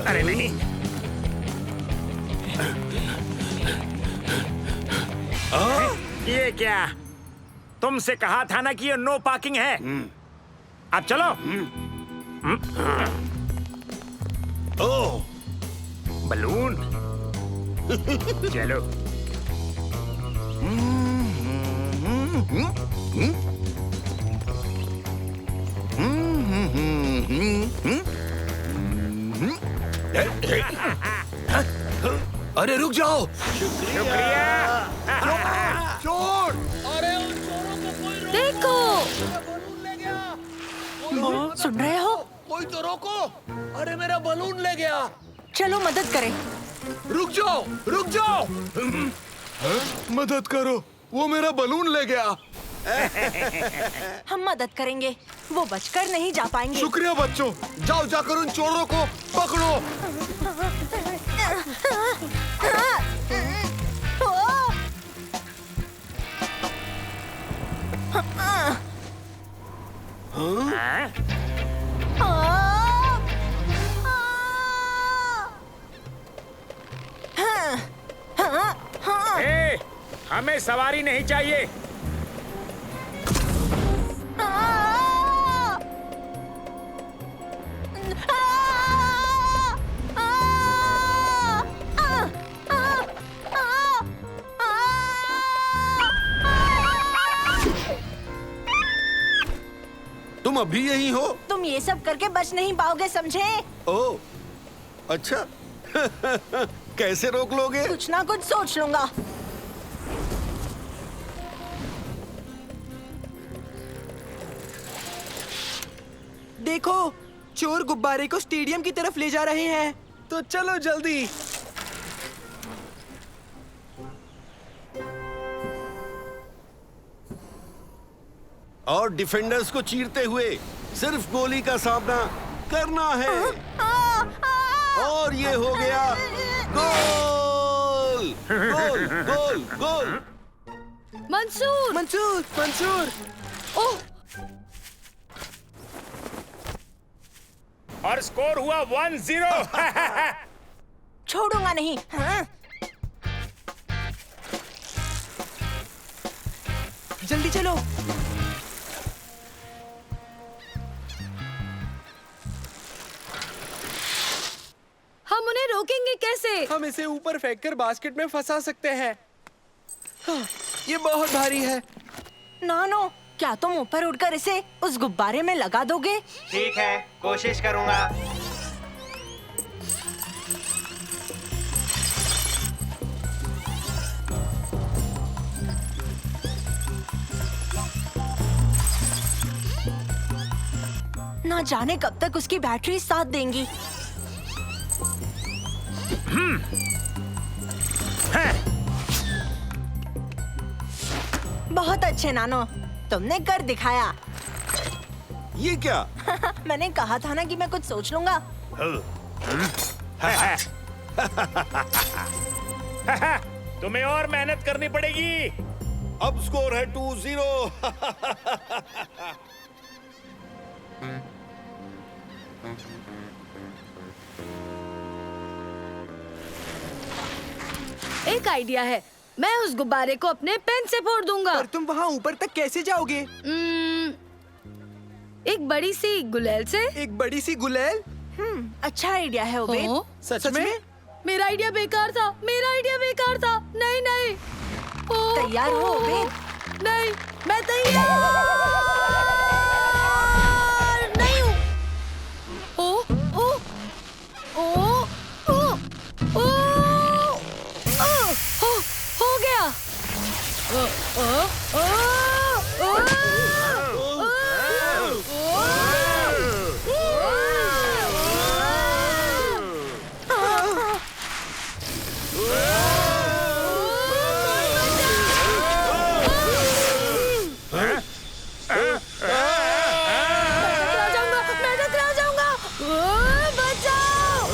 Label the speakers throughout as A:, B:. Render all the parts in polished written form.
A: अरे नहीं, ये क्या? तुमसे कहा था ना कि ये नो पार्किंग है। अब चलो।
B: ओह,
A: बलून। चलो।
B: अरे रुक जाओ।
A: शुक्रिया।
B: चोर!
C: अरे उन चोरों को कोई रोको!
D: देखो,
C: मेरा बलून ले गया। कोई
D: सुन रहे हो?
C: कोई तो रोको! अरे मेरा बलून ले गया।
D: चलो मदद करें।
C: रुक जाओ, रुक जाओ।
B: मदद करो, वो मेरा बलून ले गया।
D: हम मदद करेंगे, वो बचकर नहीं जा पाएंगे।
B: शुक्रिया बच्चों, जाओ जाकर उन चोरों को पकड़ो।
A: ए, हमें सवारी नहीं चाहिए।
B: तुम अभी यही हो?
D: तुम ये सब करके बच नहीं पाओगे, समझे?
B: ओह, अच्छा। कैसे रोक लोगे?
D: कुछ ना कुछ सोच लूंगा।
E: देखो, चोर गुब्बारे को स्टेडियम की तरफ ले जा रहे हैं। तो चलो जल्दी।
B: और डिफेंडर्स को चीरते हुए सिर्फ गोली का सामना करना है। और ये हो गया गोल! गोल, गोल, गोल!
D: मंसूर!
E: मंसूर, मंसूर!
D: ओह!
A: और स्कोर हुआ 1-0।
D: छोड़ूंगा नहीं। हाँ?
E: जल्दी चलो।
D: हम उन्हें रोकेंगे कैसे?
E: हम इसे ऊपर फेंककर बास्केट में फंसा सकते हैं। हाँ, ये बहुत भारी है।
D: नानो, क्या तुम ऊपर उड़कर इसे उस गुब्बारे में लगा दोगे?
F: ठीक है, कोशिश करूंगा।
D: ना जाने कब तक उसकी बैटरी साथ देंगी। बहुत अच्छे नानो, तुमने कर दिखाया।
B: ये क्या?
D: मैंने कहा था ना कि मैं कुछ सोच लूंगा।
A: तुम्हें और मेहनत करनी पड़ेगी।
B: अब स्कोर है 2-0।
G: एक आइडिया है, मैं उस गुब्बारे को अपने पेन से फोड़ दूंगा।
E: पर तुम वहाँ ऊपर तक कैसे जाओगे?
G: एक बड़ी सी गुलेल से।
E: एक बड़ी सी गुलेल?
D: अच्छा आइडिया है उबैद।
G: हाँ?
E: सच में?
G: मेरा आइडिया बेकार था, मेरा आइडिया बेकार था। नहीं नहीं। ओ,
D: तैयार हो उबैद?
G: नहीं, मैं तैयार नहीं हूँ। ओ ओ ओ ओ ओ हो गया। ओ ओ ओ ओ मैं टकरा जाऊंगा। बचाओ।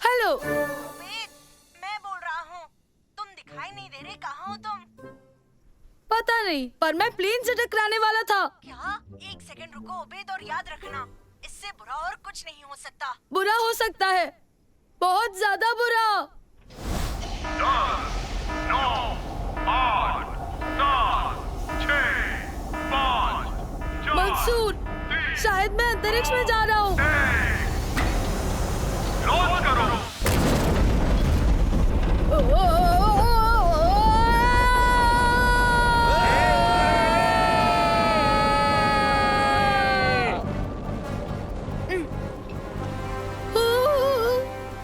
G: हेलो।
D: उबैद, मैं बोल रहा हूँ। तुम दिखाई नहीं दे रहे, कहाँ हो तुम?
G: पता नहीं, पर मैं प्लेन से टकराने वाला था।
D: क्या? एक सेकंड रुको उबैद और याद रखना, इससे बुरा और कुछ नहीं हो सकता।
G: बुरा हो सकता है, बहुत ज्यादा बुरा। मंसूर, शायद मैं अंतरिक्ष में जा रहा हूँ।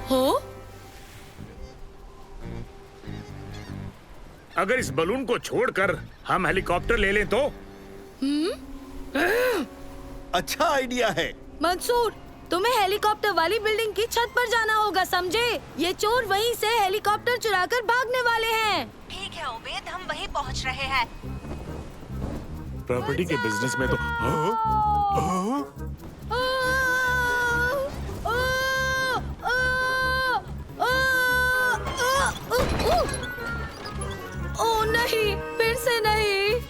G: हाँ?
A: अगर इस बलून को छोड़कर हम हेलीकॉप्टर ले लें तो?
B: अच्छा आइडिया है।
G: मंसूर, तुम्हें हेलीकॉप्टर वाली बिल्डिंग की छत पर जाना होगा, समझे? ये चोर वहीं से हेलीकॉप्टर चुराकर भागने वाले हैं।
D: ठीक है उबैद, हम वहीं पहुँच रहे हैं।
A: प्रॉपर्टी के बिजनेस में तो
G: ओ नहीं, फिर से नहीं।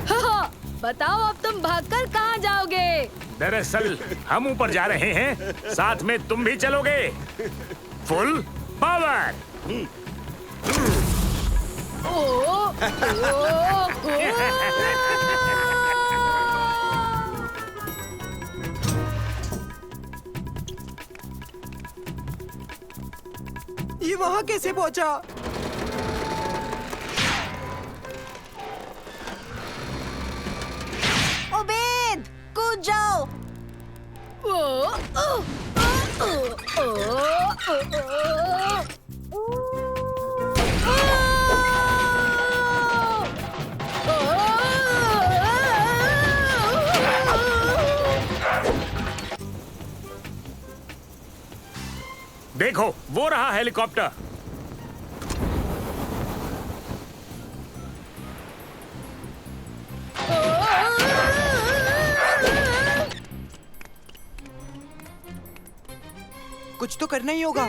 G: हाँ, बताओ अब तुम भागकर कहाँ जाओगे?
A: दरअसल हम ऊपर जा रहे हैं, साथ में तुम भी चलोगे। Full power.
E: ये वहाँ कैसे पहुँचा?
D: उबैद, कूद जाओ।
A: देखो, वो रहा हेलीकॉप्टर।
E: कुछ तो करना ही होगा।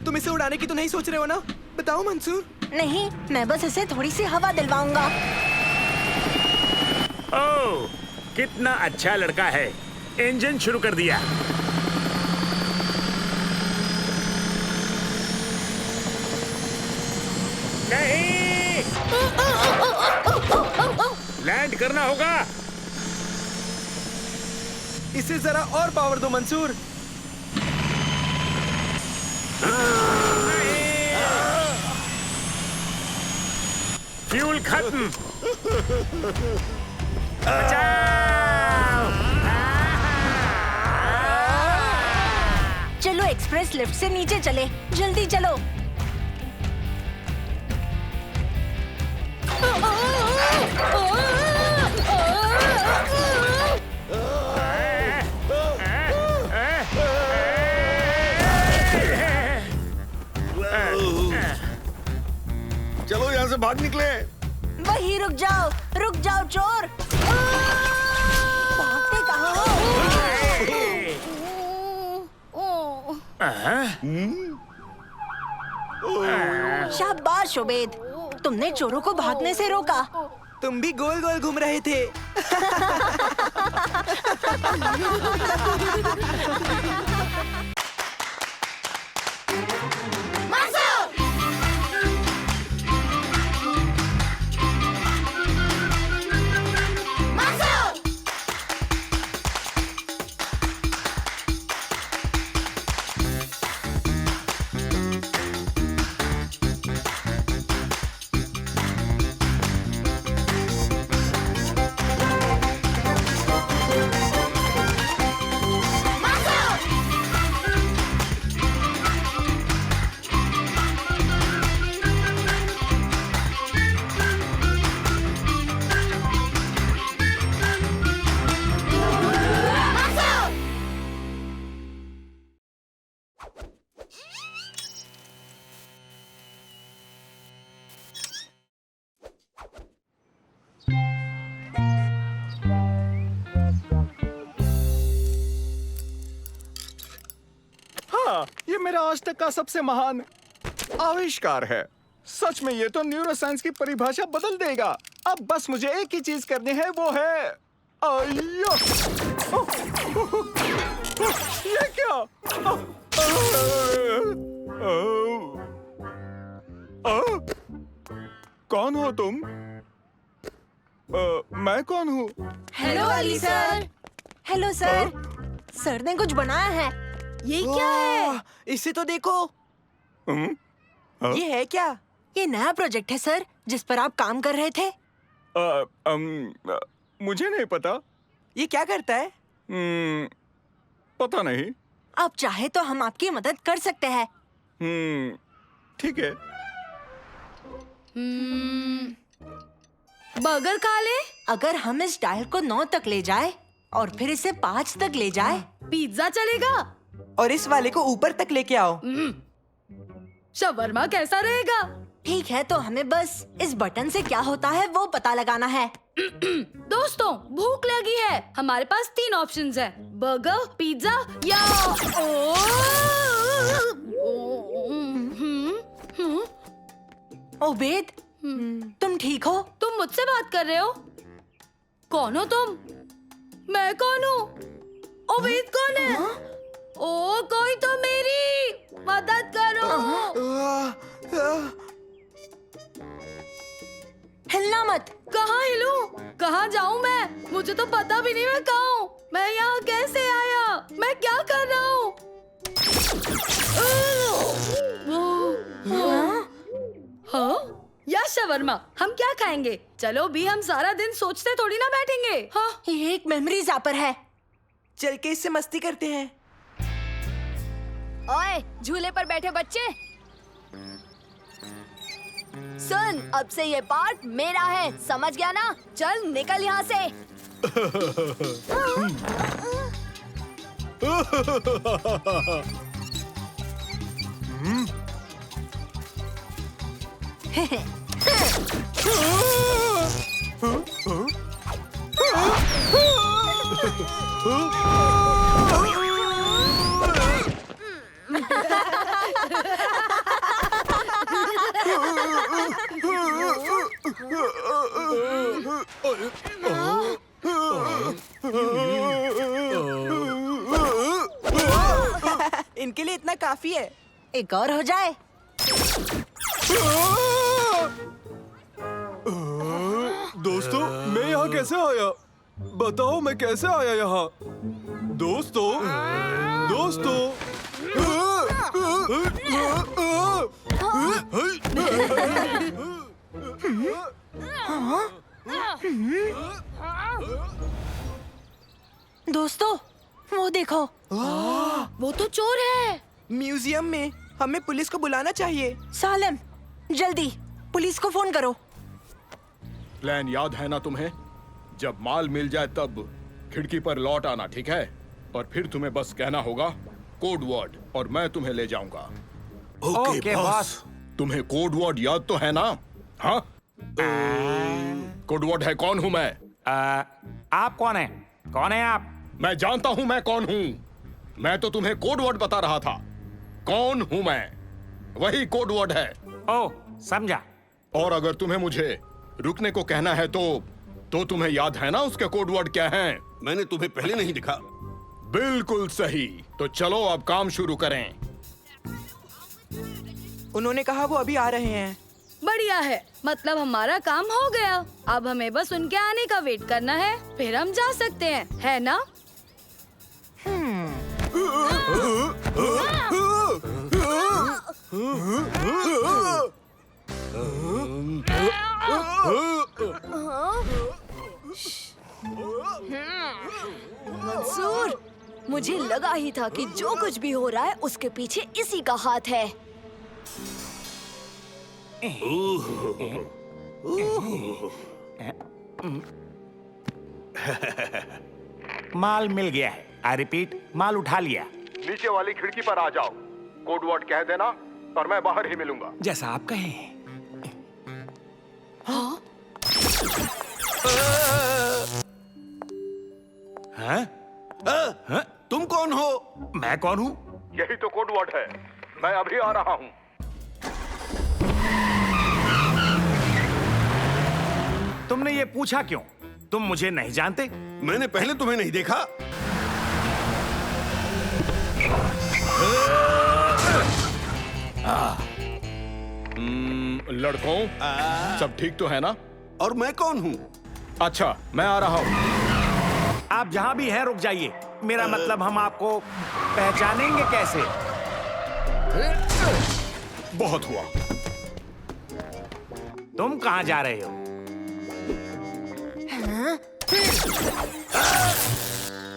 E: तुम इसे उड़ाने की तो नहीं सोच रहे हो ना? बताओ मंसूर।
D: नहीं, मैं बस इसे थोड़ी सी हवा दिलवाऊंगा।
A: ओह, कितना अच्छा लड़का है। इंजन शुरू कर दिया। नहीं, लैंड करना होगा।
E: इसे जरा और पावर दो मंसूर।
A: फ्यूल खत्म। बचाओ।
D: चलो एक्सप्रेस लिफ्ट से नीचे चले, जल्दी चलो।
B: चलो यहाँ से भाग निकले।
D: वही रुक जाओ चोर। भागते कहाँ हो? शाबाश उबैद, तुमने चोरों को भागने से रोका।
E: तुम भी गोल गोल घूम रहे थे।
H: हाँ, ये मेरा आज तक का सबसे महान आविष्कार है। सच में ये तो न्यूरोसाइंस की परिभाषा बदल देगा। अब बस मुझे एक ही चीज करनी है, वो है अय्यो! ये क्या? कौन हो तुम? मैं कौन हूँ?
D: Hello Ali sir. Hello sir. Sir ने कुछ बनाया है।
G: ये क्या है?
E: वाह, इसे तो देखो।
H: हाँ?
E: ये है क्या?
D: ये नया प्रोजेक्ट है सर, जिस पर आप काम कर रहे थे।
H: मुझे नहीं पता।
E: ये क्या करता है?
H: पता नहीं।
D: आप चाहे तो हम आपकी मदद कर सकते हैं।
H: ठीक है।
G: बर्गर खा ले।
D: अगर हम इस डायल को 9 तक ले जाए और फिर इसे 5 तक ले जाए।
G: पिज्जा चलेगा?
E: और इस वाले को ऊपर तक लेके आओ।
G: शवरमा कैसा रहेगा?
D: ठीक है, तो हमें बस इस बटन से क्या होता है वो पता लगाना है।
G: दोस्तों, भूख लगी है। हमारे पास 3 ऑप्शंस हैं, बर्गर, पिज्जा या
D: उबैद, तुम ठीक हो?
G: तुम मुझसे बात कर रहे हो? कौन हो तुम? मैं कौन हूँ? उबैद कौन है? ओ, कोई तो मेरी मदद करो।
D: हिलना मत।
G: कहाँ हिलूं? कहाँ जाऊँ मैं? मुझे तो पता भी नहीं मैं कहाँ हूँ। मैं यहाँ कैसे आया? मैं क्या कर रहा हूँ? हाँ? या शवरमा, हम क्या खाएंगे? चलो भी, हम सारा दिन सोचते थोड़ी ना बैठेंगे। हाँ?
D: ये एक मेमोरी ज़ैपर है।
E: चल के इससे मस्ती करते हैं।
I: ओए, झूले पर बैठे बच्चे, सुन, अब से ये पार्ट मेरा है, समझ गया ना? चल निकल यहाँ से।
E: इनके लिए इतना काफी है।
D: एक और हो जाए।
H: दोस्तों, मैं यहाँ कैसे आया? बताओ, मैं कैसे आया यहाँ? दोस्तों, दोस्तों।
D: दोस्तों, वो देखो।
G: वो तो चोर है।
E: म्यूजियम में हमें पुलिस को बुलाना चाहिए।
D: सालिम, जल्दी पुलिस को फोन करो।
J: प्लान याद है ना तुम्हें? जब माल मिल जाए तब खिड़की पर लौट आना, ठीक है? और फिर तुम्हें बस कहना होगा कोड वर्ड और मैं तुम्हें ले जाऊंगा।
A: Okay boss.
J: तुम्हें कोड वर्ड याद तो है ना? हाँ? कोड वर्ड है कौन हूं मैं?
A: आप कौन है? कौन है आप?
J: मैं जानता हूं मैं कौन हूं। मैं तो तुम्हें कोड वर्ड बता रहा था। कौन हूं मैं? वही कोड वर्ड है।
A: ओ, समझा।
J: और अगर तुम्हें मुझे रुकने को कहना है तो तुम्हें याद है ना उसके कोड वर्ड क्या हैं?
B: मैंने तुम्हें पहले नहीं दिखा।
J: बिल्कुल सही। तो चलो अब काम शुरू करें।
E: उन्होंने कहा वो अभी आ रहे हैं।
G: बढ़िया है, मतलब हमारा काम हो गया। अब हमें बस उनके आने का वेट करना है, फिर हम जा सकते हैं, है ना?
I: मंसूर, मुझे लगा ही था कि जो कुछ भी हो रहा है उसके पीछे इसी का हाथ है।
A: माल मिल गया है। आई रिपीट, माल उठा लिया।
J: नीचे वाली खिड़की पर आ जाओ, कोड वर्ड कह देना और मैं बाहर ही मिलूंगा।
A: जैसा आप कहें। हाँ?
B: तुम कौन हो?
A: मैं कौन हूँ?
J: यही तो कोड वर्ड है। मैं अभी आ रहा हूँ।
A: तुमने ये पूछा क्यों? तुम मुझे नहीं जानते?
B: मैंने पहले तुम्हें नहीं देखा।
J: लड़कों, सब ठीक तो है ना?
B: और मैं कौन हूँ?
J: अच्छा, मैं आ रहा हूँ।
A: आप जहाँ भी हैं रुक जाइए। मेरा मतलब हम आपको पहचानेंगे कैसे?
J: बहुत हुआ।
A: तुम कहाँ जा रहे हो?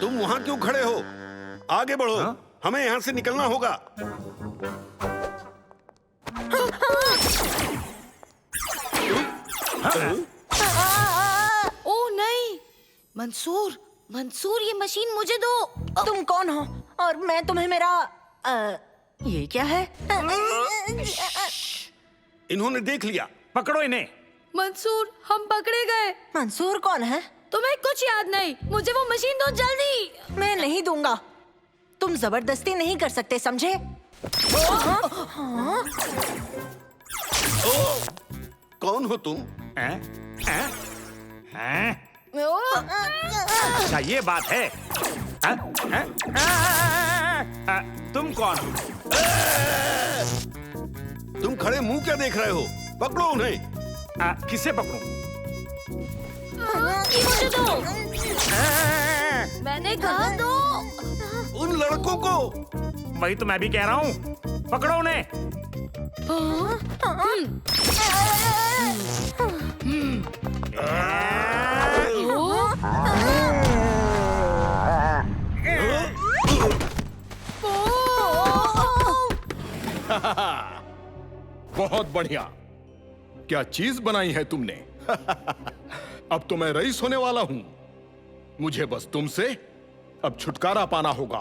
B: तुम वहाँ क्यों खड़े हो? आगे बढ़ो। हमें यहाँ से निकलना होगा।
G: ओ नहीं, मंसूर, मंसूर ये मशीन मुझे दो।
D: तुम कौन हो? और मैं तुम्हें मेरा ये क्या है?
B: इन्होंने देख लिया।
A: पकड़ो इन्हें।
G: मंसूर, हम पकड़े गए।
D: मंसूर कौन है?
G: तुम्हें कुछ याद नहीं? मुझे वो मशीन दो जल्दी।
D: मैं नहीं दूंगा। तुम जबरदस्ती नहीं कर सकते, समझे?
B: कौन हो तुम?
A: हैं? हैं? हैं? अच्छा ये बात है। हैं? हैं? तुम कौन हो?
B: तुम खड़े मुंह क्या देख रहे हो? पकड़ो उन्हें।
A: किसे पकड़ूं?
G: ये मुझे दो। मैंने कहा दो।
B: उन लड़कों को।
A: वही तो मैं भी कह रहा हूँ। पकड़ो उन्हें।
J: बहुत बढ़िया। क्या चीज बनाई है तुमने? अब तो मैं रईस होने वाला हूँ। मुझे बस तुमसे अब छुटकारा पाना होगा।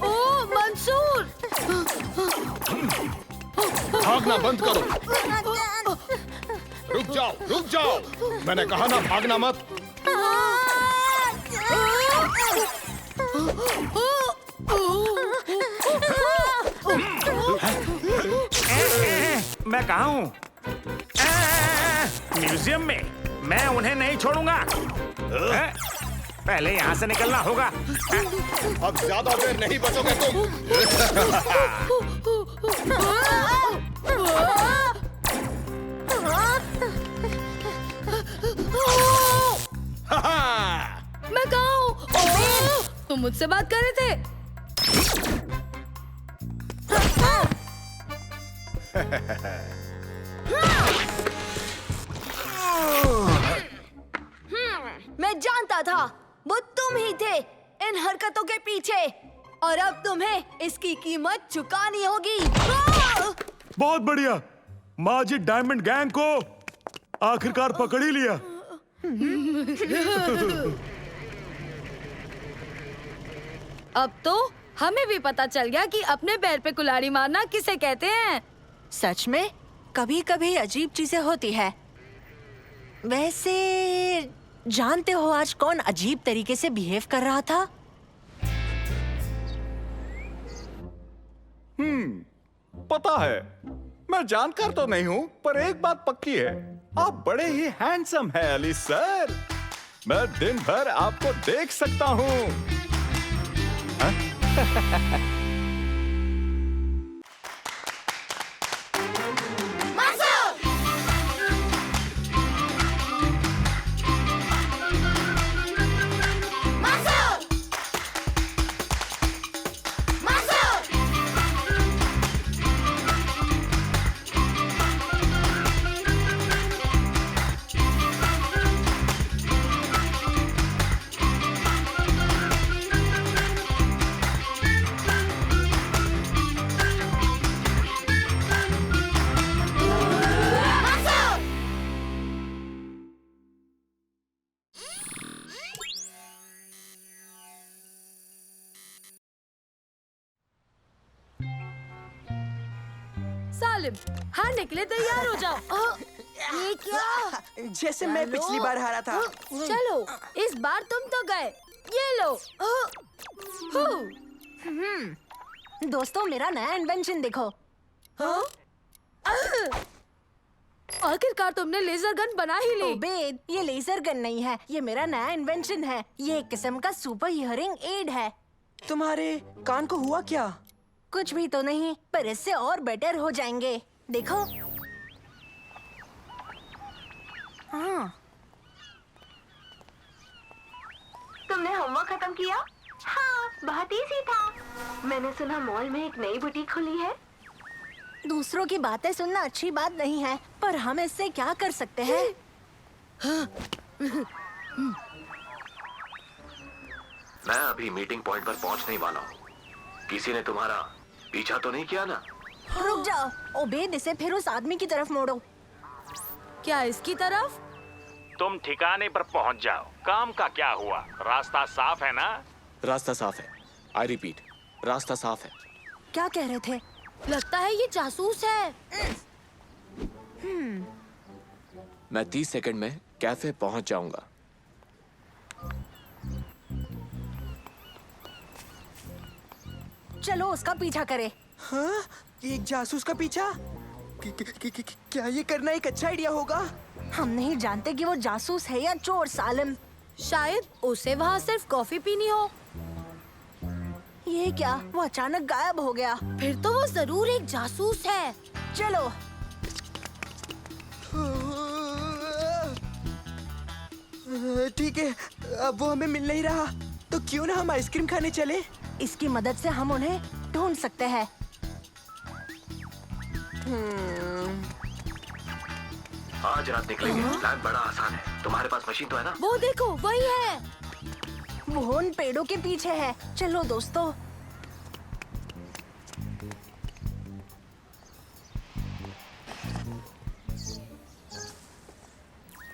G: ओ मंसूर,
J: भागना बंद करो। रुक जाओ, रुक जाओ। मैंने कहा ना भागना मत।
A: मैं कहा हूँ? म्यूजियम में। मैं उन्हें नहीं छोड़ूंगा। पहले यहाँ से निकलना होगा।
J: अब ज्यादा देर नहीं बचोगे तुम।
G: मैं कहाँ हूँ? तुम मुझसे बात कर रहे थे।
I: मैं जानता था वो तुम ही थे इन हरकतों के पीछे, और अब तुम्हें इसकी कीमत चुकानी होगी।
A: बहुत बढ़िया। माजिद डायमंड गैंग को आखिरकार पकड़ ही लिया।
G: अब तो हमें भी पता चल गया कि अपने पैर पे कुल्हाड़ी मारना किसे कहते हैं।
D: सच में कभी कभी अजीब चीजें होती है। वैसे जानते हो आज कौन अजीब तरीके से बिहेव कर रहा था?
H: पता है, मैं जानकार तो नहीं हूँ, पर एक बात पक्की है, आप बड़े ही हैंडसम हैं अली सर। मैं दिन भर आपको देख सकता हूँ।
G: सालिम, हाँ निकले, तैयार हो जाओ। ये क्या?
E: जैसे मैं पिछली बार हारा था।
G: चलो, इस बार तुम तो गए। ये लो।
D: दोस्तों मेरा नया इन्वेंशन देखो।
G: आखिरकार तुमने लेजर गन बना ही ली।
D: ओबेद, ये लेजर गन नहीं है, ये मेरा नया इन्वेंशन है। ये एक किस्म का सुपर हियरिंग एड है।
E: तुम्हारे कान को हुआ क्या?
D: कुछ भी तो नहीं, पर इससे और बेटर हो जाएंगे। देखो। हाँ।
K: तुमने होमवर्क खत्म किया? हाँ, बहुत इजी था। मैंने सुना मॉल में एक नई बुटीक खुली है।
D: दूसरों की बातें सुनना अच्छी बात नहीं है, पर हम इससे क्या कर सकते हैं?
L: मैं अभी मीटिंग पॉइंट पर पहुंचने वाला हूँ। किसी ने तुम्हारा पीछा तो नहीं किया ना?
D: रुक जाओ, ओबेद, इसे फिर उस आदमी की तरफ मोड़ो।
G: क्या इसकी तरफ?
A: तुम ठिकाने पर पहुंच जाओ। काम का क्या हुआ? रास्ता साफ है ना?
L: रास्ता साफ है। आई रिपीट, रास्ता साफ है।
D: क्या कह रहे थे?
G: लगता है ये जासूस है।
L: मैं 30 सेकंड में कैफे पहुंच जाऊंगा।
D: चलो उसका पीछा करे।
E: हाँ? एक जासूस का पीछा? क्या ये करना एक अच्छा आइडिया होगा?
D: हम नहीं जानते कि वो जासूस है या चोर, सालिम।
G: शायद उसे वहाँ सिर्फ कॉफी पीनी हो।
D: ये क्या? वो अचानक गायब हो गया।
G: फिर तो वो जरूर एक जासूस है।
D: चलो।
E: ठीक है, अब वो हमें मिल नहीं रहा, तो क्यों ना हम आइसक्रीम खाने चले?
D: इसकी मदद से हम उन्हें ढूंढ सकते हैं।
L: आज रात निकलेंगे। प्लान बड़ा आसान है। तुम्हारे पास मशीन तो है ना?
G: वो देखो, वही है।
D: वो उन पेड़ों के पीछे है। चलो दोस्तों।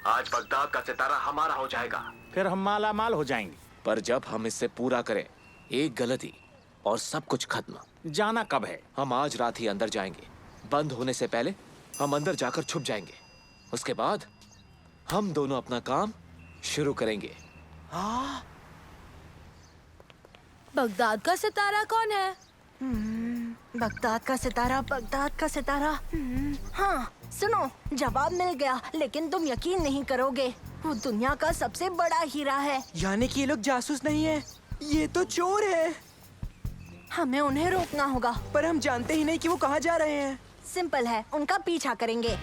L: आज बगदाद का सितारा हमारा हो जाएगा।
A: फिर हम माला माल हो जाएंगे।
L: पर जब हम इससे पूरा करें, एक गलती और सब कुछ खत्म।
A: जाना कब है?
L: हम आज रात ही अंदर जाएंगे। बंद होने से पहले हम अंदर जाकर छुप जाएंगे। उसके बाद हम दोनों अपना काम शुरू करेंगे।
G: बगदाद का सितारा कौन है?
D: बगदाद का सितारा, बगदाद का सितारा। हाँ, सुनो, जवाब मिल गया, लेकिन तुम यकीन नहीं करोगे, वो दुनिया का सबसे बड़ा हीरा है।
E: यानी कि ये लोग जासूस नहीं है, ये तो चोर है।
D: हमें उन्हें रोकना होगा।
E: पर हम जानते ही नहीं कि वो कहाँ जा रहे हैं।
D: सिंपल है, उनका पीछा करेंगे।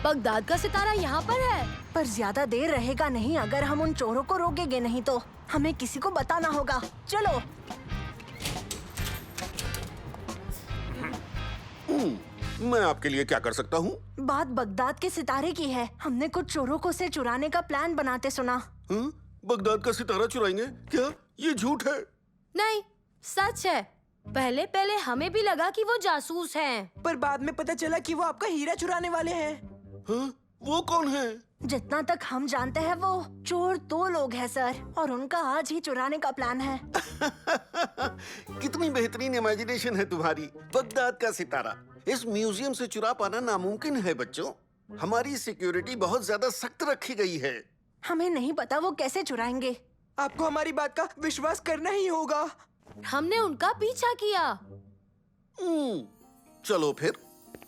G: बगदाद का सितारा यहाँ पर है।
D: पर ज्यादा देर रहेगा नहीं अगर हम उन चोरों को रोकेंगे नहीं तो। हमें किसी को बताना होगा। चलो।
B: मैं आपके लिए क्या कर सकता हूँ?
D: बात बगदाद के सितारे की है। हमने कुछ चोरों को उसे चुराने का प्लान बनाते सुना।
B: बगदाद का सितारा चुराएंगे? क्या ये झूठ है?
G: नहीं, सच है। पहले पहले हमें भी लगा कि वो जासूस हैं।
E: पर बाद में पता चला कि वो आपका हीरा चुराने वाले हैं।
B: हाँ? वो कौन है?
D: जितना तक हम जानते हैं वो चोर 2 लोग हैं सर, और उनका आज ही चुराने का प्लान है।
B: कितनी बेहतरीन इमेजिनेशन है तुम्हारी। बगदाद का सितारा इस म्यूजियम से चुरा पाना नामुमकिन है बच्चों। हमारी सिक्योरिटी बहुत ज्यादा सख्त रखी गई है।
D: हमें नहीं पता वो कैसे चुराएंगे।
E: आपको हमारी बात का विश्वास करना ही होगा।
G: हमने उनका पीछा किया।
B: चलो फिर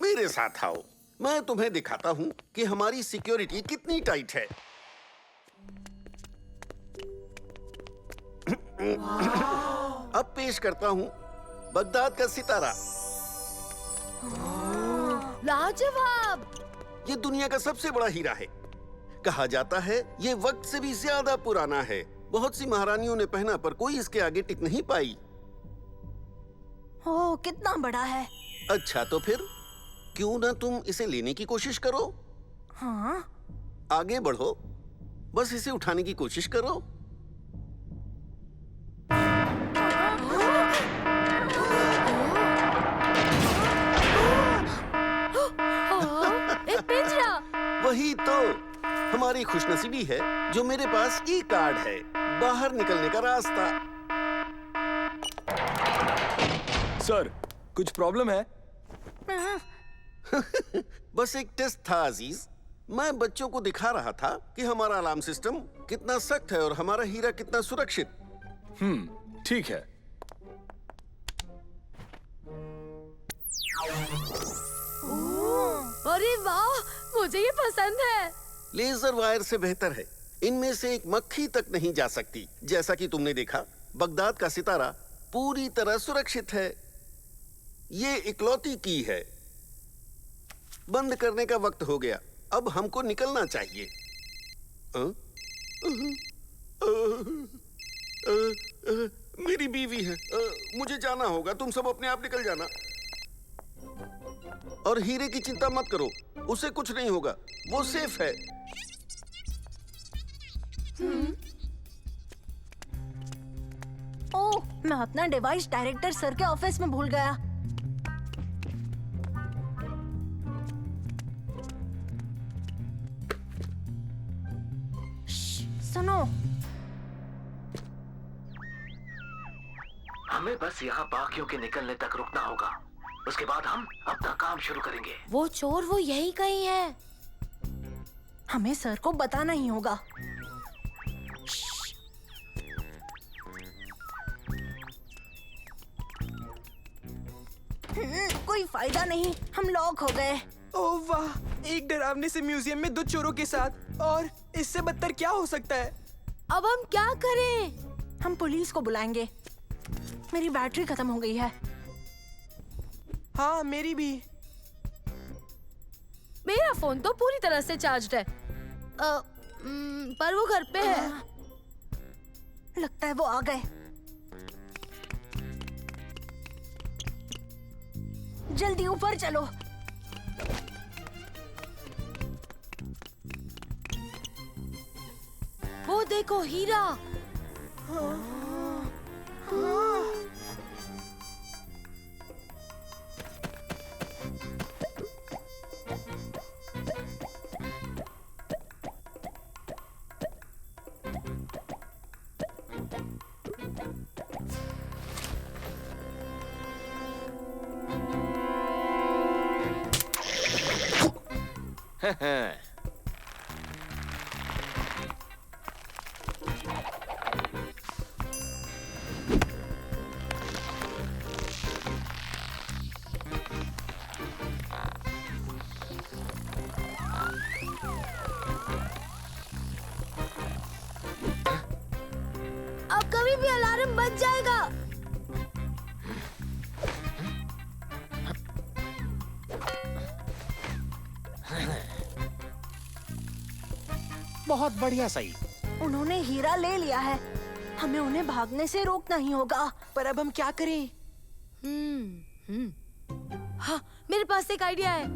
B: मेरे साथ आओ, मैं तुम्हें दिखाता हूँ कि हमारी सिक्योरिटी कितनी टाइट है। अब पेश करता हूँ बगदाद का सितारा।
G: लाजवाब।
B: ये दुनिया का सबसे बड़ा हीरा है। कहा जाता है ये वक्त से भी ज्यादा पुराना है। बहुत सी महारानियों ने पहना पर कोई इसके आगे टिक नहीं पाई।
D: ओह, कितना बड़ा है।
B: अच्छा तो फिर क्यों ना तुम इसे लेने की कोशिश करो?
D: हाँ?
B: आगे बढ़ो, बस इसे उठाने की कोशिश करो।
G: एक पिंजरा।
B: वही तो हमारी खुशनसीबी है जो मेरे पास ई कार्ड है, बाहर निकलने का रास्ता।
E: सर, कुछ प्रॉब्लम है?
B: बस एक टेस्ट था अजीज। मैं बच्चों को दिखा रहा था कि हमारा अलार्म सिस्टम कितना सख्त है और हमारा हीरा कितना सुरक्षित।
J: ठीक है।
G: अरे वाह, मुझे ये पसंद है।
B: लेजर वायर से बेहतर है। इनमें से एक मक्खी तक नहीं जा सकती। जैसा कि तुमने देखा, बगदाद का सितारा पूरी तरह सुरक्षित है। ये इकलौती की है। बंद करने का वक्त हो गया, अब हमको निकलना चाहिए। मेरी बीवी है, मुझे जाना होगा। तुम सब अपने आप निकल जाना। और हीरे की चिंता मत करो, उसे कुछ नहीं होगा, वो सेफ है।
D: ओह, मैं अपना डिवाइस डायरेक्टर सर के ऑफिस में भूल गया। सुनो,
L: हमें बस यहाँ बाकियों के निकलने तक रुकना होगा। उसके बाद हम अपना काम शुरू करेंगे।
G: वो चोर वो यही कहीं है।
D: हमें सर को बताना ही होगा। कोई फायदा नहीं, हम लॉक हो गए।
E: ओह वाह, एक डरावने से म्यूजियम में 2 चोरों के साथ, और इससे बदतर क्या हो सकता है?
G: अब हम क्या करें?
D: हम पुलिस को बुलाएंगे। मेरी बैटरी खत्म हो गई है।
E: हाँ, मेरी भी।
G: मेरा फोन तो पूरी तरह से चार्ज्ड है। पर वो घर पे है।
D: लगता है वो आ गए। जल्दी ऊपर चलो।
G: वो देखो हीरा। अब कभी भी अलार्म बज जाएगा।
A: बहुत बढ़िया सही।
D: उन्होंने हीरा ले लिया है। हमें उन्हें भागने से रोकना ही होगा।
E: पर अब हम क्या करें?
G: हाँ, मेरे पास एक आइडिया है।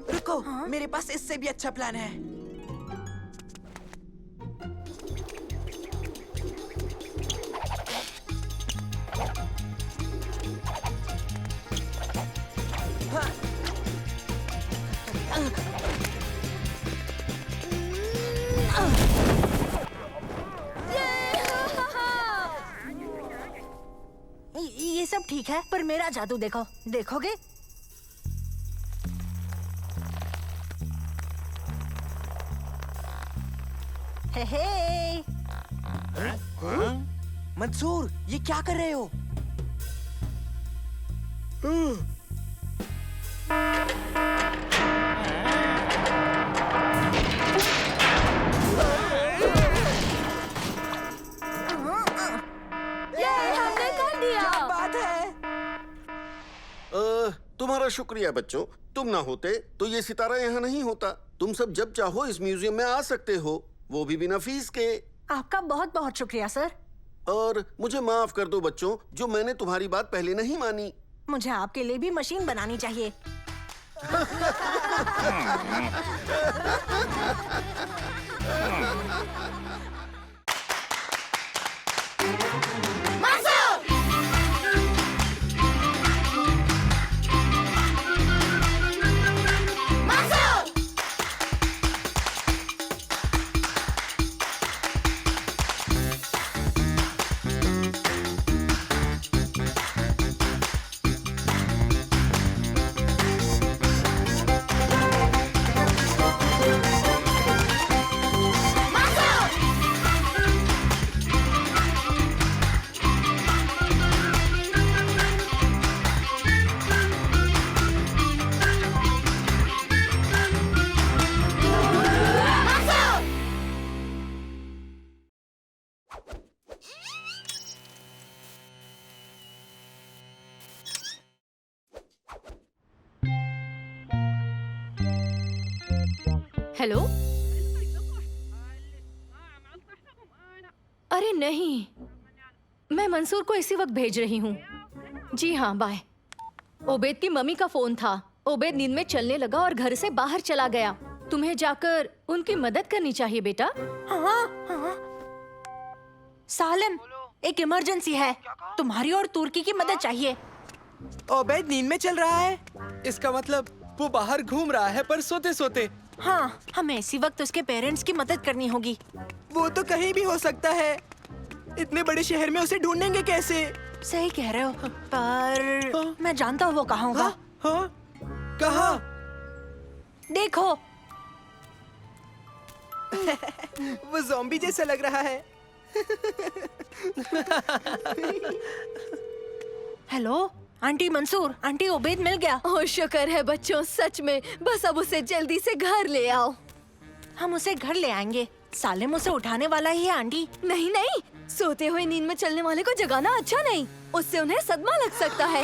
E: रुको, देखो मेरे पास इससे भी अच्छा प्लान है।
D: ये सब ठीक है, पर मेरा जादू देखो, देखोगे? हे हे।
E: मंसूर, ये क्या कर रहे हो?
G: हमने कर दिया।
E: क्या बात है?
B: तुम्हारा शुक्रिया बच्चों, तुम ना होते तो ये सितारा यहाँ नहीं होता। तुम सब जब चाहो इस म्यूजियम में आ सकते हो, वो भी बिना फीस के।
D: आपका बहुत बहुत शुक्रिया सर।
B: और मुझे माफ कर दो बच्चों, जो मैंने तुम्हारी बात पहले नहीं मानी।
D: मुझे आपके लिए भी मशीन बनानी चाहिए।
G: हेलो। अरे नहीं, मैं मंसूर को इसी वक्त भेज रही हूँ। जी हाँ, बाय। ओबेद की मम्मी का फोन था। ओबेद नींद में चलने लगा और घर से बाहर चला गया। तुम्हें जाकर उनकी मदद करनी चाहिए बेटा।
D: हाँ, हाँ। सालिम, एक इमरजेंसी है। तुम्हारी और तुर्की की मदद चाहिए।
E: ओबेद नींद में चल रहा है? इसका मतलब वो बाहर घूम रहा है पर सोते सोते।
D: हाँ, हमें इसी वक्त उसके पेरेंट्स की मदद करनी होगी।
E: वो तो कहीं भी हो सकता है। इतने बड़े शहर में उसे ढूंढेंगे कैसे?
D: सही कह रहे हो, पर मैं जानता हूँ वो कहाँ होगा।
E: हाँ? कहाँ?
D: देखो।
E: वो ज़ॉम्बी जैसा लग रहा है।
D: Hello, aunty Mansoor, aunty Obed मिल गया।
G: ओह शुक्र है बच्चों, सच में। बस अब उसे जल्दी से घर ले आओ।
D: हम उसे घर ले आएंगे। सालिम उसे उठाने वाला ही है आंटी।
G: नहीं नहीं, सोते हुए नींद में चलने वाले को जगाना अच्छा नहीं। उससे उन्हें सदमा लग सकता है।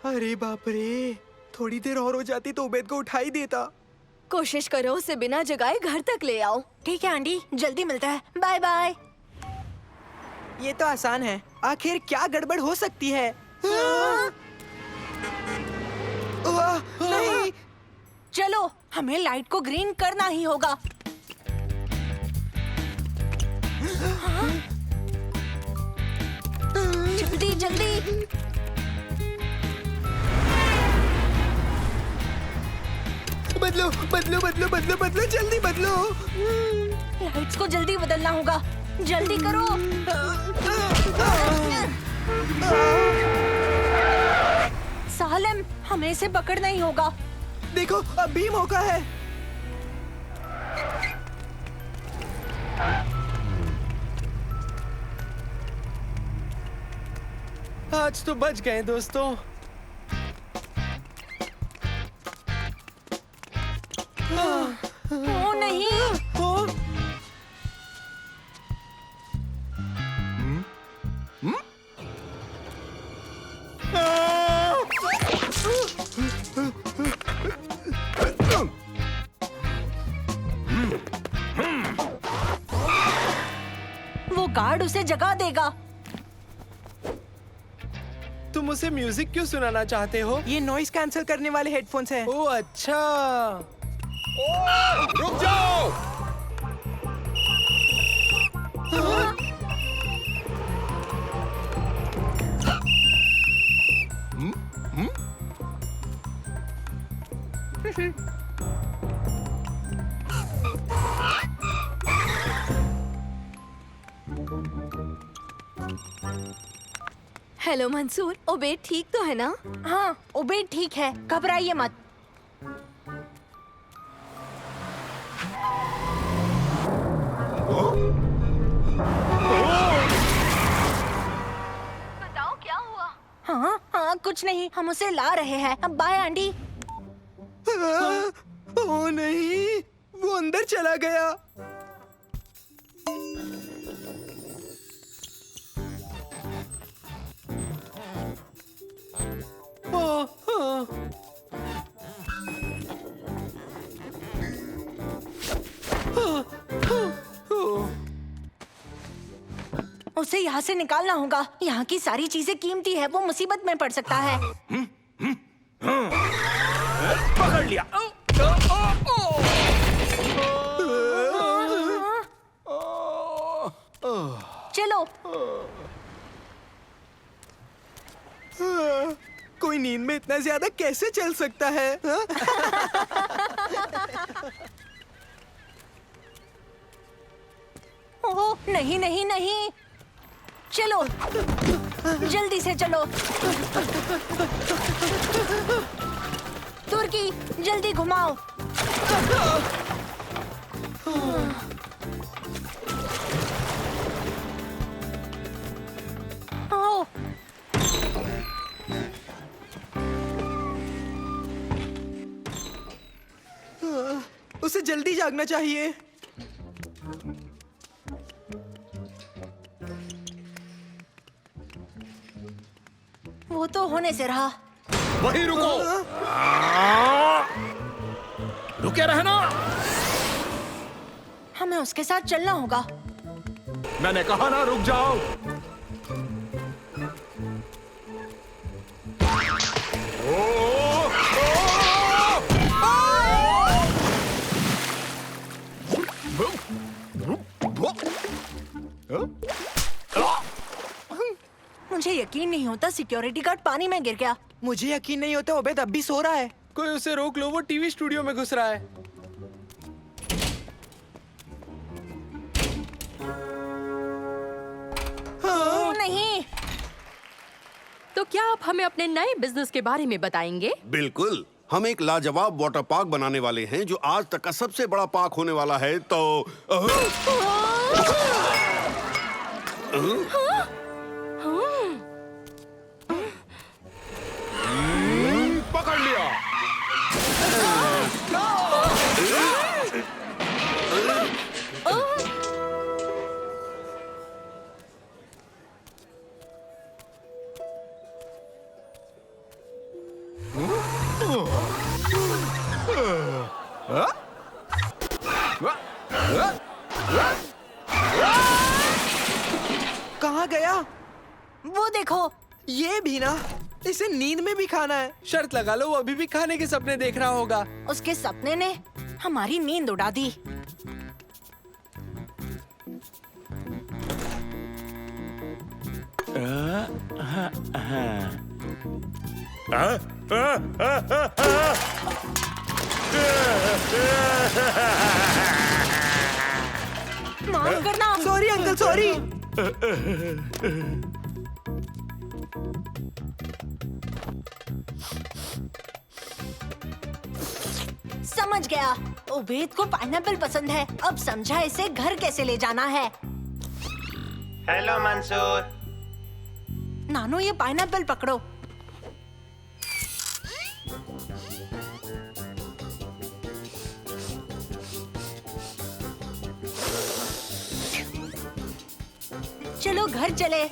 E: अरे बाप रे, थोड़ी देर और हो जाती तो ओबेद को उठा ही देता।
G: कोशिश करो उसे बिना जगाए घर तक ले आओ।
D: ठीक है आंटी, जल्दी मिलता है। Bye bye.
E: ये तो आसान है। आखिर क्या गड़बड़ हो सकती है? नहीं।
D: चलो, हमें लाइट को ग्रीन करना ही होगा। जल्दी जल्दी।
E: बदलो बदलो बदलो बदलो बदलो, जल्दी बदलो।
D: लाइट्स को जल्दी बदलना होगा। जल्दी करो। सालिम, हमें इसे पकड़ना ही होगा।
E: देखो, अब भी मौका है। आज तो बच गए दोस्तों।
D: ओ नहीं। वो गार्ड उसे जगा देगा।
E: तुम उसे म्यूजिक क्यों सुनाना चाहते हो? ये नॉइस कैंसिल करने वाले हेडफोन्स हैं। ओह अच्छा।
J: रुक जाओ।
I: हेलो मंसूर, ओबेद ठीक तो है ना?
D: हाँ, उबेद ठीक है, घबराइए मत।
I: बताओ क्या हुआ?
D: हाँ हाँ, कुछ नहीं, हम उसे ला रहे हैं। अब बाय आंटी।
E: ओह नहीं, वो अंदर चला गया।
D: उसे यहाँ से निकालना होगा। यहाँ की सारी चीजें कीमती है, वो मुसीबत में पड़ सकता है।
A: पकड़ लिया।
D: चलो।
E: कोई नींद में इतना ज्यादा कैसे चल सकता है?
D: ओह नहीं नहीं नहीं, चलो जल्दी से चलो। तुर्की जल्दी घुमाओ। ओह
E: उसे जल्दी जागना चाहिए।
D: वो तो होने से रहा।
J: वहीं रुको। रुके रहना।
D: हमें उसके साथ चलना होगा।
J: मैंने कहा ना रुक जाओ।
D: मुझे यकीन नहीं होता सिक्योरिटी गार्ड पानी में गिर गया।
E: मुझे यकीन नहीं होता ओबेद अब भी सो रहा है। कोई उसे रोक लो, वो टीवी स्टूडियो में घुस रहा है।
D: नहीं।
M: तो क्या आप हमें अपने नए बिजनेस के बारे में बताएंगे?
B: बिल्कुल, हम एक लाजवाब वाटर पार्क बनाने वाले हैं जो आज तक का सबसे बड़ा पार्क होने वाला है। तो
J: पकड़ लिया।
E: कहाँ गया?
D: वो देखो।
E: ये भी ना, इसे नींद में भी खाना है। शर्त लगा लो वो अभी भी खाने के सपने देख रहा होगा।
D: उसके सपने ने हमारी नींद उड़ा दी। माफ करना।
E: Sorry uncle, sorry.
D: समझ गया, उबेद को पाइनएप्पल पसंद है। अब समझा इसे घर कैसे ले जाना है।
F: हेलो मंसूर।
D: नानो ये पाइनएप्पल पकड़ो। चलो घर चले।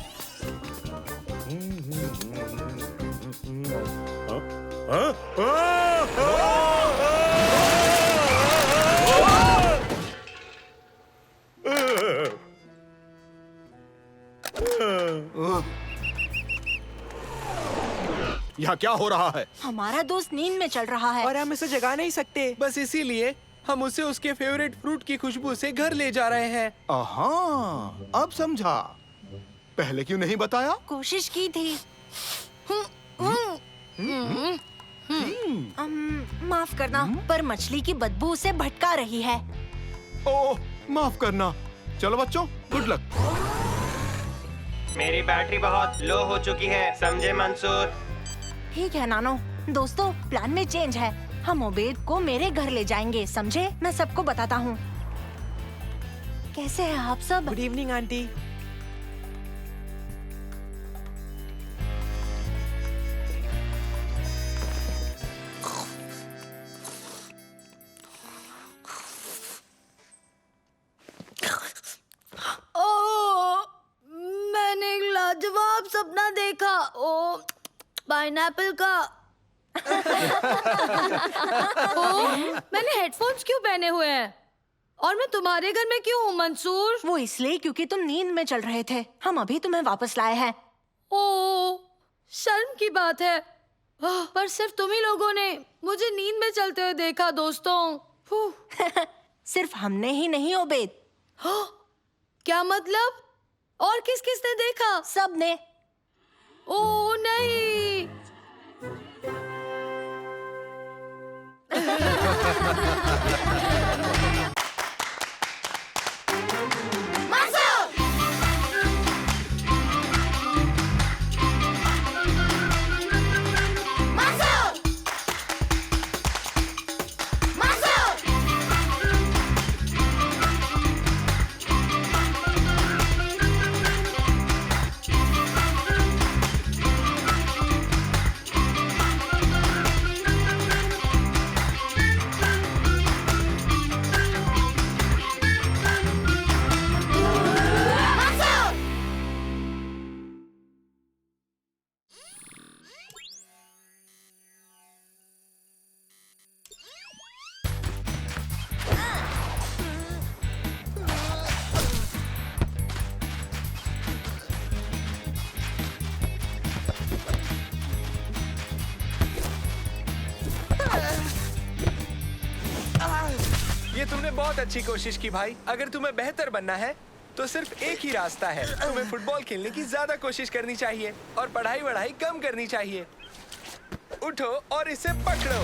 J: यहाँ क्या हो रहा है?
D: हमारा दोस्त नींद में चल रहा है
E: और हम उसे जगा नहीं सकते। बस इसीलिए हम उसे उसके फेवरेट फ्रूट की खुशबू से घर ले जा रहे हैं।
J: अब समझा। पहले क्यों नहीं बताया?
D: कोशिश की थी। माफ करना, पर मछली की बदबू उसे भटका रही है।
J: ओह, माफ करना। चलो बच्चों, गुड लक।
F: मेरी बैटरी बहुत लो हो चुकी है, समझे मंसूर?
D: ठीक है नानो। दोस्तों, प्लान में चेंज है। हम ओबेद को मेरे घर ले जाएंगे, समझे? मैं सबको बताता हूँ। कैसे हैं आप सब?
E: Good evening aunty.
I: मैंने एक लाजवाब सपना देखा। ओ, पाइनएप्पल का। मैंने हेडफोन्स क्यों पहने हुए हैं? और मैं तुम्हारे घर में क्यों हूँ मंसूर?
D: वो इसलिए क्योंकि तुम नींद में चल रहे थे। हम अभी तुम्हें वापस लाए हैं।
I: ओ, शर्म की बात है। पर सिर्फ तुम ही लोगों ने मुझे नींद में चलते हुए देखा दोस्तों।
D: सिर्फ हमने ही नहीं ओबेद।
I: क्या मतलब? और किस किस ने देखा?
D: सब ने।
I: ओ नहीं।
E: ये तुमने बहुत अच्छी कोशिश की भाई। अगर तुम्हें बेहतर बनना है तो सिर्फ एक ही रास्ता है। तुम्हें फुटबॉल खेलने की ज्यादा कोशिश करनी चाहिए और पढ़ाई कम करनी चाहिए। उठो और इसे पकड़ो।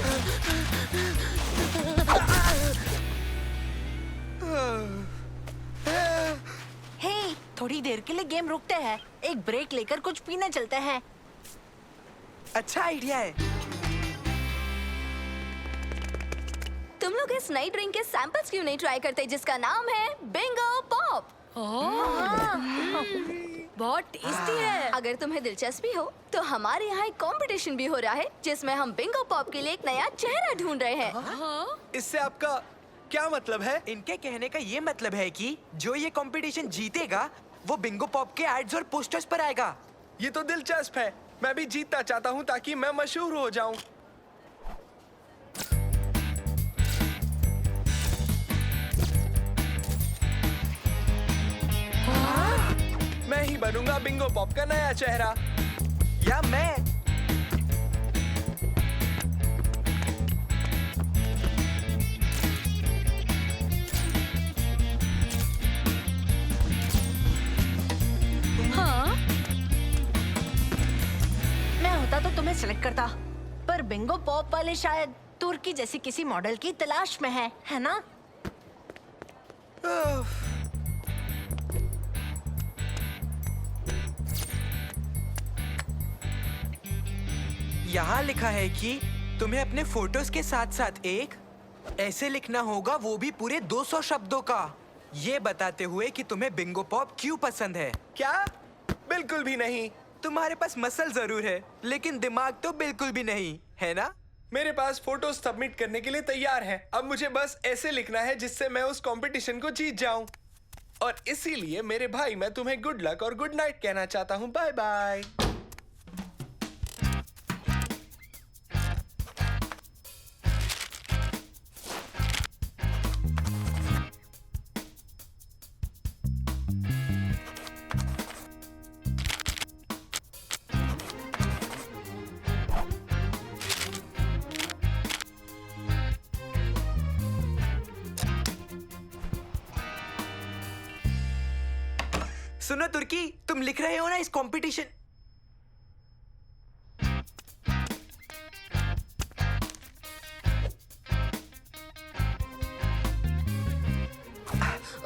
D: हे, थोड़ी देर के लिए गेम रुकते हैं। एक ब्रेक लेकर कुछ पीने चलते हैं।
E: अच्छा आइडिया है।
I: तुम लोग इस नई ड्रिंक के सैंपल्स क्यों नहीं ट्राई करते जिसका नाम है बिंगो पॉप? बहुत टेस्टी है। अगर तुम्हें दिलचस्पी हो तो हमारे यहाँ एक कंपटीशन भी हो रहा है जिसमें हम बिंगो पॉप के लिए एक नया चेहरा ढूंढ रहे हैं।
E: इससे आपका क्या मतलब है? इनके कहने का ये मतलब है कि जो ये कंपटीशन जीतेगा वो बिंगो पॉप के एड्स और पोस्टर्स पर आएगा। ये तो दिलचस्प है। मैं भी जीतना चाहता हूँ ताकि मैं मशहूर हो जाऊँ। मैं ही बनूंगा बिंगो पॉप का नया चेहरा। या मैं।
D: हाँ? मैं होता तो तुम्हें सिलेक्ट करता, पर बिंगो पॉप वाले शायद तुर्की जैसी किसी मॉडल की तलाश में है ना?
E: यहाँ लिखा है कि तुम्हें अपने फोटोज के साथ साथ एक ऐसे लिखना होगा, वो भी पूरे 200 शब्दों का, ये बताते हुए कि तुम्हें बिंगो पॉप क्यों पसंद है। क्या? बिल्कुल भी नहीं। तुम्हारे पास मसल जरूर है लेकिन दिमाग तो बिल्कुल भी नहीं है ना? मेरे पास फोटोज सबमिट करने के लिए तैयार है। अब मुझे बस ऐसे लिखना है जिससे मैं उस कंपटीशन को जीत जाऊं। और इसीलिए मेरे भाई मैं तुम्हें गुड लक और गुड नाइट कहना चाहता हूँ। Bye bye. सुनो तुर्की, तुम लिख रहे हो ना इस कंपटीशन।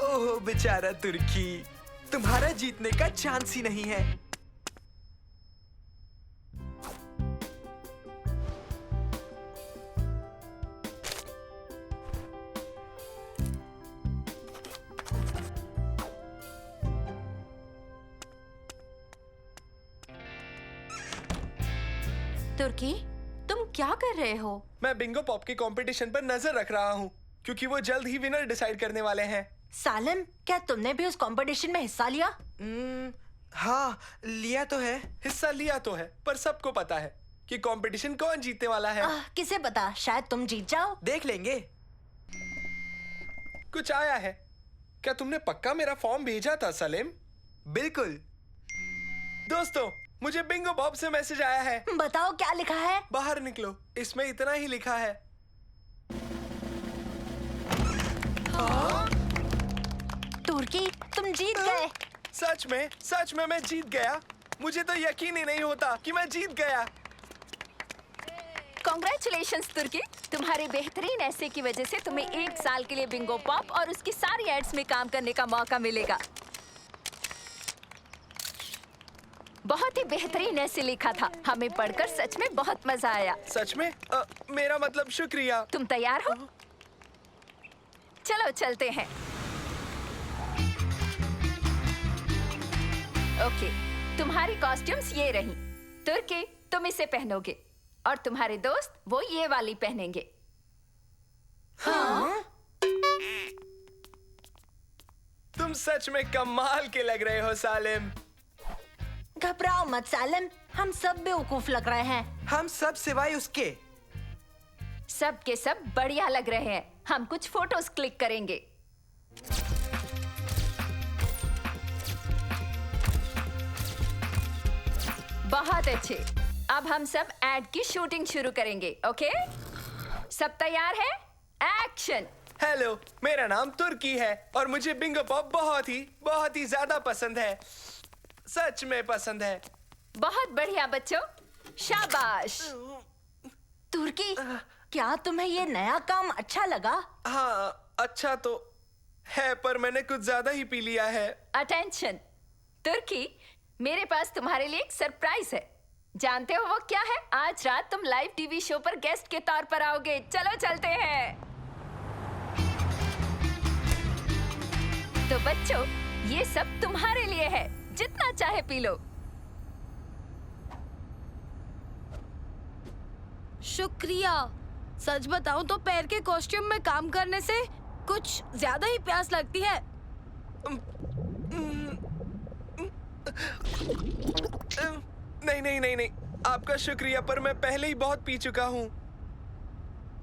E: ओह बेचारा तुर्की, तुम्हारा जीतने का चांस ही नहीं है।
M: तुर्की, तुम क्या कर रहे हो?
E: मैं बिंगो पॉप के कंपटीशन पर नजर रख रहा हूँ, क्योंकि वो जल्द ही विनर डिसाइड करने वाले हैं।
D: सालिम, क्या तुमने भी उस कंपटीशन में हिस्सा लिया?
E: हाँ, लिया तो है। हिस्सा लिया तो है, पर सबको पता है कि कंपटीशन कौन जीतने वाला है।
D: किसे पता, शायद तुम जीत जाओ।
E: देख लेंगे। कुछ आया है। क्या तुमने पक्का मेरा फॉर्म भेजा था सलीम? बिल्कुल। दोस्तों, मुझे बिंगो बॉब से मैसेज आया है।
D: बताओ क्या लिखा है?
E: बाहर निकलो, इसमें इतना ही लिखा है।
D: तुर्की, तुम जीत गए।
E: सच में मैं जीत गया। मुझे तो यकीन ही नहीं होता कि मैं जीत गया।
N: Congratulations तुर्की, तुम्हारे बेहतरीन ऐसे की वजह से तुम्हें 1 साल के लिए बिंगो पॉप और उसकी सारी एड्स में काम करने का मौका मिलेगा। बहुत ही बेहतरीन ऐसे लिखा था, हमें पढ़कर सच में बहुत मजा आया।
E: सच में? मेरा मतलब शुक्रिया।
N: तुम तैयार हो? चलो चलते हैं। ओके, तुम्हारी कॉस्ट्यूम्स ये रही। तुर्की, तुम इसे पहनोगे और तुम्हारे दोस्त वो ये वाली पहनेंगे।
D: हाँ?
E: तुम सच में कमाल के लग रहे हो सालिम।
D: घबराओ मत सालिम, हम सब बेवकूफ लग रहे हैं।
E: हम सब सिवाय उसके।
N: सब के सब बढ़िया लग रहे हैं। हम कुछ फोटोज क्लिक करेंगे। बहुत अच्छे। अब हम सब एड की शूटिंग शुरू करेंगे। ओके, सब तैयार है? एक्शन।
E: हेलो, मेरा नाम तुर्की है और मुझे बिंगो पॉप बहुत ही ज्यादा पसंद है। सच में पसंद है।
N: बहुत बढ़िया बच्चों, शाबाश।
D: तुर्की, क्या तुम्हें ये नया काम अच्छा लगा?
E: हाँ, अच्छा तो है, पर मैंने कुछ ज्यादा ही पी लिया है।
N: अटेंशन तुर्की, मेरे पास तुम्हारे लिए एक सरप्राइज है। जानते हो वो क्या है? आज रात तुम लाइव टीवी शो पर गेस्ट के तौर पर आओगे। चलो चलते हैं। तो बच्चों, ये सब तुम्हारे लिए है, जितना चाहे पी लो।
I: शुक्रिया। सच बताऊं तो पैर के कॉस्ट्यूम में काम करने से कुछ ज्यादा ही प्यास लगती है।
E: नहीं, आपका शुक्रिया, पर मैं पहले ही बहुत पी चुका हूँ।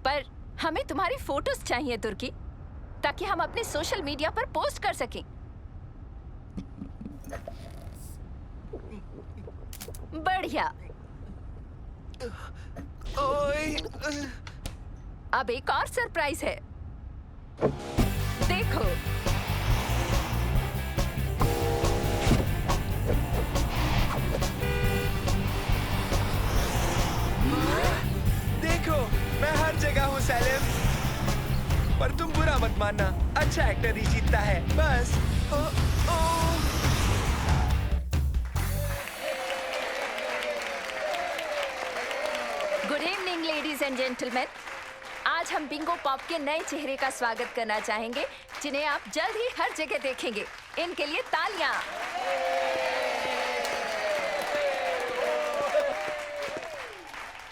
N: पर हमें तुम्हारी फोटोज चाहिए तुर्की, ताकि हम अपने सोशल मीडिया पर पोस्ट कर सकें। बढ़िया। अब एक और सरप्राइज है। देखो,
E: देखो, मैं हर जगह हूँ सैलिम। पर तुम बुरा मत मानना, अच्छा एक्टर ही जीतता है, बस।
N: Good evening ladies and gentleman. आज हम बिंगो पॉप के नए चेहरे का स्वागत करना चाहेंगे, जिन्हें आप जल्द ही हर जगह देखेंगे। इनके लिए तालियां।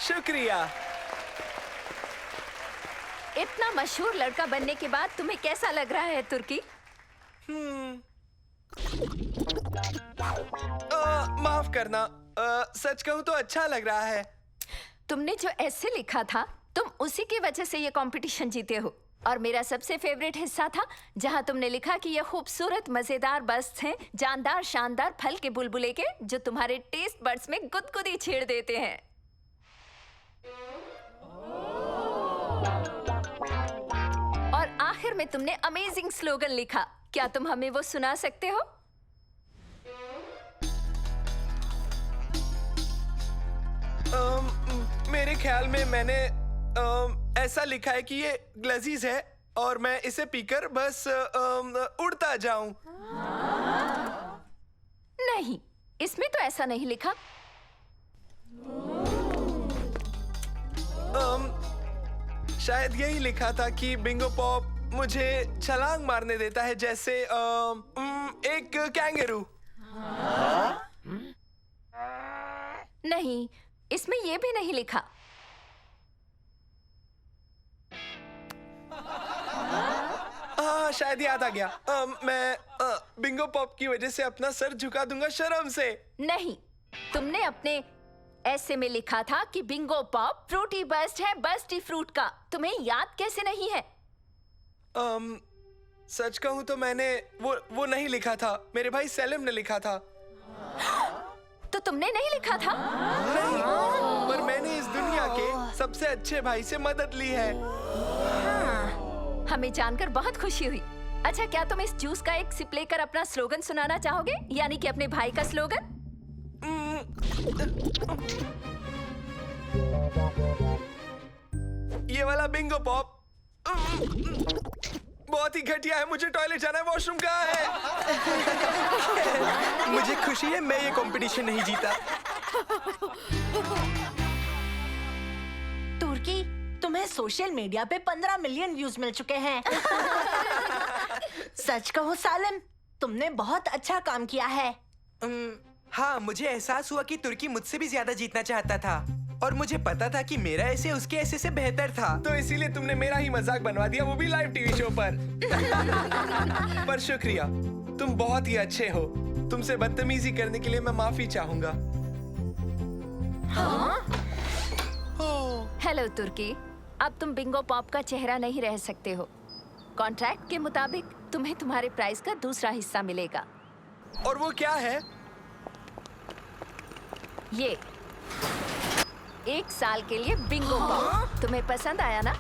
E: शुक्रिया।
N: इतना मशहूर लड़का बनने के बाद तुम्हें कैसा लग रहा है तुर्की?
E: माफ करना, सच कहूँ तो अच्छा लग रहा है।
N: तुमने जो ऐसे लिखा था, तुम उसी की वजह से ये कंपटीशन जीते हो। और मेरा सबसे फेवरेट हिस्सा था जहां तुमने लिखा कि ये खूबसूरत मजेदार बस्ट हैं, जानदार शानदार फल के बुलबुले के, जो तुम्हारे टेस्ट बड्स में गुदगुदी छेड़ देते हैं। और आखिर में तुमने अमेजिंग स्लोगन लिखा। क्या तुम हमें वो सुना सकते हो?
E: ख्याल में मैंने ऐसा लिखा है कि ये ग्लजीज है और मैं इसे पीकर बस उड़ता जाऊं।
N: नहीं, इसमें तो ऐसा नहीं लिखा।
E: शायद यही लिखा था कि बिंगो पॉप मुझे छलांग मारने देता है जैसे एक कैंगरू।
N: नहीं, इसमें ये भी नहीं लिखा।
E: हाँ, शायद याद आ गया। मैं बिंगो पॉप की वजह से अपना सर झुका दूंगा शर्म से।
N: नहीं, तुमने अपने ऐसे में लिखा था कि बिंगो पॉप फ्रूटी बस्ट है, बस्टी फ्रूट का। तुम्हें याद कैसे नहीं है?
E: सच कहूं तो मैंने वो नहीं लिखा था। मेरे भाई सेलिम ने लिखा था।
N: तो तुमने नहीं लिखा था?
E: नहीं, पर मैंने इस दुनिया के सबसे अच्छे भाई से मदद ली है।
N: हमें जानकर बहुत खुशी हुई। अच्छा, क्या तुम इस जूस का एक सिप लेकर अपना स्लोगन सुनाना चाहोगे? यानी कि अपने भाई का स्लोगन?
E: ये वाला बिंगो पॉप बहुत ही घटिया है। मुझे टॉयलेट जाना है। वॉशरूम कहाँ है? मुझे खुशी है मैं ये कंपटीशन नहीं जीता।
D: तुर्की, तुम्हें सोशल मीडिया पे 15 मिलियन व्यूज मिल चुके हैं। सच कहो सालिम, तुमने बहुत अच्छा काम किया है।
E: हाँ, मुझे एहसास हुआ कि तुर्की मुझसे भी ज्यादा जीतना चाहता था और मुझे पता था कि मेरा ऐसे उसके ऐसे से बेहतर था। तो इसीलिए तुमने मेरा ही मजाक बनवा दिया, वो भी लाइव टीवी शो पर। पर शुक्रिया, तुम बहुत ही अच्छे हो। तुमसे बदतमीजी करने के लिए मैं माफी चाहूंगा।
N: हेलो तुर्की, अब तुम बिंगो पॉप का चेहरा नहीं रह सकते हो। कॉन्ट्रैक्ट के मुताबिक तुम्हें तुम्हारे प्राइस का दूसरा हिस्सा मिलेगा।
E: और वो क्या है?
N: ये 1 साल के लिए बिंगो पॉप। तुम्हें पसंद आया ना?